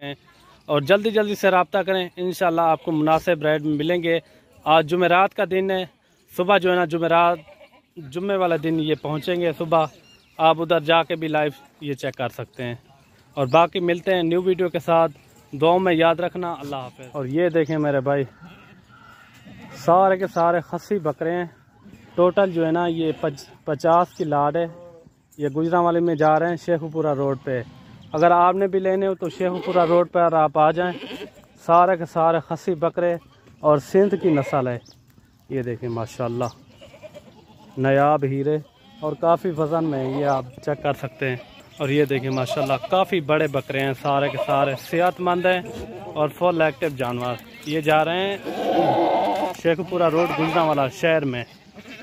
और जल्दी जल्दी से रब्ता करें, इंशाल्लाह आपको मुनासिब रेट में मिलेंगे। आज जुमेरात का दिन है, सुबह जो है ना जुम्मे वाला दिन ये पहुँचेंगे सुबह। आप उधर जाके भी लाइव ये चेक कर सकते हैं। और बाकी मिलते हैं न्यू वीडियो के साथ, दुआओं में याद रखना। अल्लाह हाफ़िज़। और ये देखें मेरे भाई, सारे के सारे खस्सी बकरे हैं। टोटल जो है ना ये 50 की लाड है। ये गुजरांवाली में जा रहे हैं शेखुपुरा रोड पे। अगर आपने भी लेने हो तो शेखुपुरा रोड पर आप आ जाएं। सारे के सारे खस्सी बकरे और सिंध की नस्ल है। ये देखें माशाल्लाह, नायाब हीरे और काफ़ी वज़न में है, ये आप चेक कर सकते हैं। और ये देखें माशाल्लाह, काफ़ी बड़े बकरे हैं, सारे के सारे सेहतमंद हैं और फुल एक्टिव जानवर। ये जा रहे हैं शेखुपुरा रोड गुजरांवाला शहर में।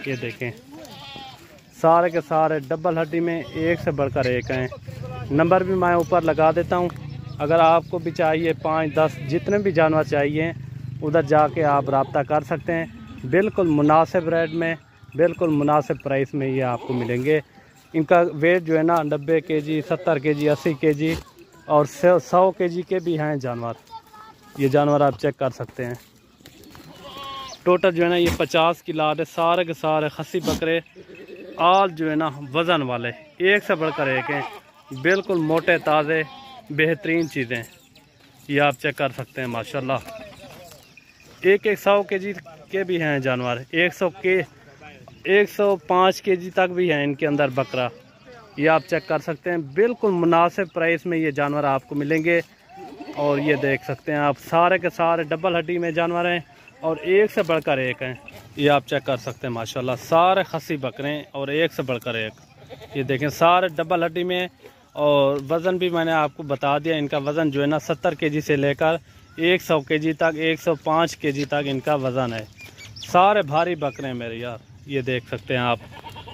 ये देखें सारे के सारे डबल हड्डी में, एक से बढ़कर एक हैं। नंबर भी मैं ऊपर लगा देता हूँ। अगर आपको भी चाहिए 5-10 जितने भी जानवर चाहिए, उधर जाके आप रब्ता कर सकते हैं। बिल्कुल मुनासिब रेट में, बिल्कुल मुनासिब प्राइस में ये आपको मिलेंगे। इनका वेट जो है ना 90 केजी, 70 केजी, 80 केजी और 100 केजी के भी हैं जानवर। ये जानवर आप चेक कर सकते हैं। टोटल जो है ना ये 50 की लाट है। सारे के सारे खस्सी बकरे आल जो है ना वज़न वाले, एक से बढ़कर एक हैं। बिल्कुल मोटे ताज़े बेहतरीन चीज़ें ये आप चेक कर सकते हैं माशाल्लाह। एक 100 केजी के भी हैं जानवर, 105 केजी तक भी हैं इनके अंदर बकरा। ये आप चेक कर सकते हैं। बिल्कुल मुनासिब प्राइस में ये जानवर आपको मिलेंगे। और ये देख सकते हैं आप, सारे के सारे डबल हड्डी में जानवर हैं और एक से बढ़कर एक हैं। ये आप चेक कर सकते हैं माशाल्लाह, सारे खस्सी बकरे हैं और एक से बढ़कर एक। ये देखें सारे डबल हड्डी में। और वज़न भी मैंने आपको बता दिया, इनका वज़न जो है ना 70 केजी से लेकर 100 केजी तक, 105 केजी तक इनका वज़न है। सारे भारी बकरे हैं मेरे यार। ये देख सकते हैं आप,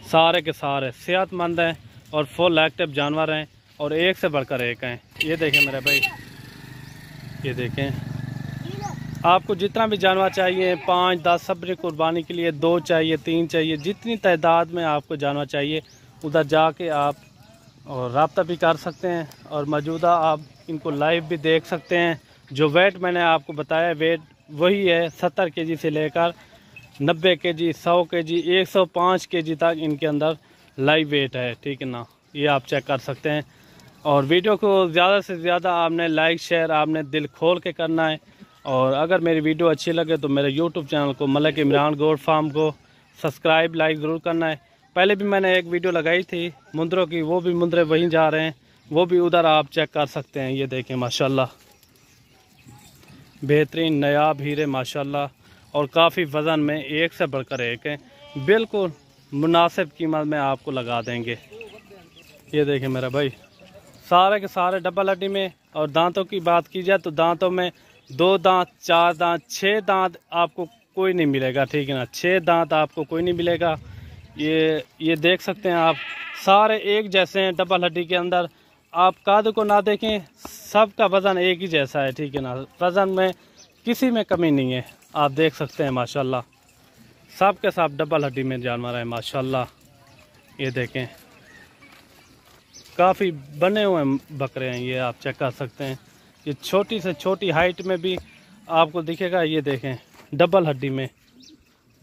सारे के सारे सेहतमंद हैं और फुल एक्टिव जानवर हैं और एक से बढ़कर एक हैं। ये देखें मेरे भाई, ये देखें आपको जितना भी जानवर चाहिए, 5-10 सबरी कुर्बानी के लिए, 2 चाहिए, 3 चाहिए, जितनी तादाद में आपको जानवर चाहिए, उधर जाके आप और रब्ता भी कर सकते हैं। और मौजूदा आप इनको लाइव भी देख सकते हैं। जो वेट मैंने आपको बताया, वेट वही है, 70 केजी से लेकर 90 केजी, 100 केजी, 105 केजी तक इनके अंदर लाइव वेट है। ठीक है ना, ये आप चेक कर सकते हैं। और वीडियो को ज़्यादा से ज़्यादा आपने लाइक शेयर आपने दिल खोल के करना है। और अगर मेरी वीडियो अच्छी लगे तो मेरे यूट्यूब चैनल को मलिक इमरान गोट फार्म को सब्सक्राइब लाइक ज़रूर करना है। पहले भी मैंने एक वीडियो लगाई थी मुंदरों की, वो भी मुंदरे वहीं जा रहे हैं, वो भी उधर आप चेक कर सकते हैं। ये देखें माशाल्लाह, बेहतरीन नायाब हीरे माशाल्लाह और काफ़ी वज़न में, एक से बढ़कर एक है। बिल्कुल मुनासिब कीमत में आपको लगा देंगे। ये देखें मेरा भाई, सारे के सारे डबल हड्डी में। और दांतों की बात की जाए तो दांतों में 2 दांत, 4 दांत, 6 दांत आपको कोई नहीं मिलेगा। ठीक है ना, 6 दांत आपको कोई नहीं मिलेगा। ये देख सकते हैं आप, सारे एक जैसे हैं डबल हड्डी के अंदर। आप काद को ना देखें, सबका वज़न एक ही जैसा है। ठीक है ना, वज़न में किसी में कमी नहीं है। आप देख सकते हैं माशाल्लाह, सब के सब डबल हड्डी में जानवर है माशाल्लाह। ये देखें काफ़ी बने हुए बकरे हैं, ये आप चेक कर सकते हैं। ये छोटी से छोटी हाइट में भी आपको दिखेगा। ये देखें डबल हड्डी में,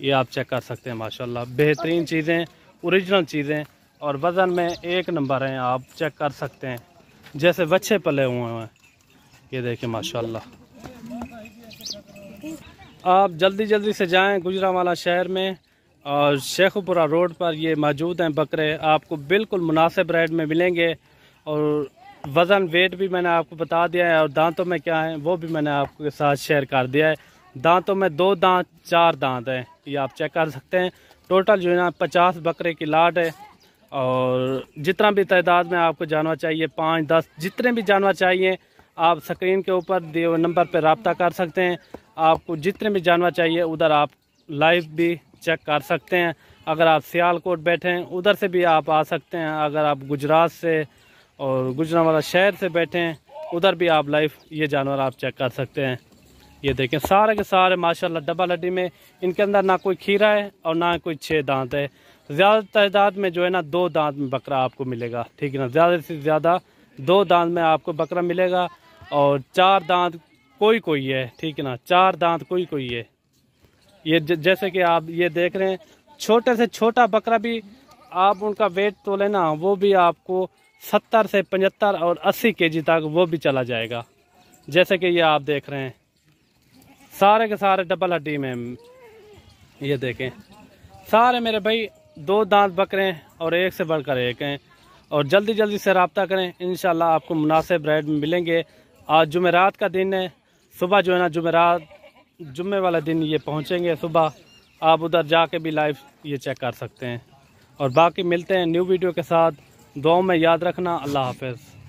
ये आप चेक कर सकते हैं माशाल्लाह। बेहतरीन चीज़ें, ओरिजिनल चीज़ें और वज़न में एक नंबर हैं। आप चेक कर सकते हैं, जैसे बच्चे पले हुए हैं। ये देखें माशाल्लाह। आप जल्दी जल्दी से जाएं गुजरांवाला शहर में और शेखुपुरा रोड पर ये मौजूद हैं बकरे। आपको बिल्कुल मुनासिब रेट में मिलेंगे। और वज़न वेट भी मैंने आपको बता दिया है। और दांतों में क्या है वो भी मैंने आपके साथ शेयर कर दिया है। दांतों में 2 दांत, 4 दांत हैं, ये आप चेक कर सकते हैं। टोटल जो है ना 50 बकरे की लाट है। और जितना भी तादाद में आपको जानवर चाहिए, 5-10 जितने भी जानवर चाहिए, आप स्क्रीन के ऊपर दिए हुए नंबर पर रब्ता कर सकते हैं। आपको जितने भी जानवर चाहिए उधर आप लाइव भी चेक कर सकते हैं। अगर आप सियालकोट बैठे हैं उधर से भी आप आ सकते हैं। अगर आप गुजरात से और गुजरांवाला शहर से बैठे हैं उधर भी आप लाइव ये जानवर आप चेक कर सकते हैं। ये देखें सारे के सारे माशाल्लाह डबल हड्डी में। इनके अंदर ना कोई खीरा है और ना कोई 6 दांत है। ज़्यादा तादाद में जो है ना 2 दांत में बकरा आपको मिलेगा। ठीक है ना, ज़्यादा से ज़्यादा 2 दांत में आपको बकरा मिलेगा। और 4 दांत कोई कोई है, ठीक है ना, 4 दांत कोई कोई है। ये जैसे कि आप ये देख रहे हैं, छोटे से छोटा बकरा भी आप उनका वेट तोले ना, वो भी आपको 70 से 75 और 80 केजी तक वो भी चला जाएगा। जैसे कि ये आप देख रहे हैं, सारे के सारे डबल हड्डी में। ये देखें, सारे मेरे भाई 2 दांत बकरे हैं और एक से बढ़कर एक हैं। और जल्दी जल्दी से रब्ता करें, इंशाल्लाह आपको मुनासिब रेट में मिलेंगे। आज जुमेरात का दिन है, सुबह जो है ना जुम्मे वाला दिन ये पहुंचेंगे सुबह। आप उधर जाके भी लाइव ये चेक कर सकते हैं। और बाकी मिलते हैं न्यू वीडियो के साथ। दुआओं में याद रखना। अल्लाह हाफ़िज़।